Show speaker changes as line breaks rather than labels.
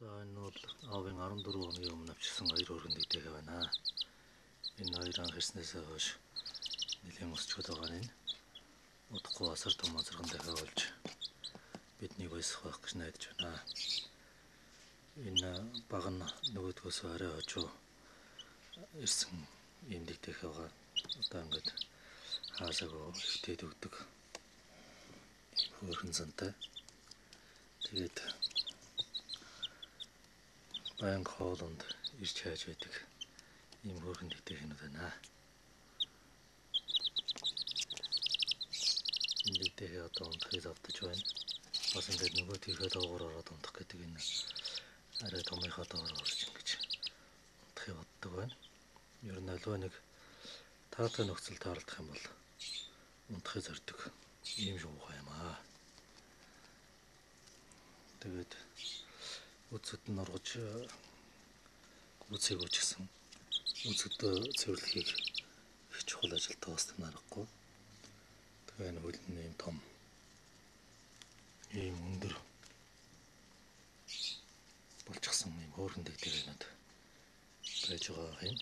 За энэ бол аавын 14 хоногийн өмнө авчирсан 2 өргөн дээгтэй байна. Энэ хоёр анх ирснээс хойш нэлээд өсчод байгаа нь удахгүй асар том азарган дахиа болж биднийг өсөх байх гэж найдаж байна. Энэ баг нь нөгөөдгөөс арай хожуу ирсэн ийм дээгтэй байгаа. Одоо ингээд хаасаагүй ихтэй дөгдөг хөөрхөн зантай. Тэгээд баян хоолонд ирж хайж байдаг ийм хөөрхөн дээгтэй хинүүд байна. Энэ дээгтэй одоо унтахыг завдаж байна. Бас ингээд нөгөө тийхээ доогоор ороод унтах гэдэг энэ арай томынхаа доогоор орж ингэж унтахыг боддог байна. Ер нь аливаа нэг таатай нөхцөл таарлах юм бол унтахыг зорддог ийм шуухай юм аа. Тэгээд үцэд нь оргож үцээгөө ч гэсэн үцэдөө цэвэрлэхийг их чухал ажил тоосдог нарахгүй. Тэгээ энэ хөл нь ийм том ийм өндөр болчихсон ийм хөөрхөн дээгтэй хийнүүд байж байгаа юм.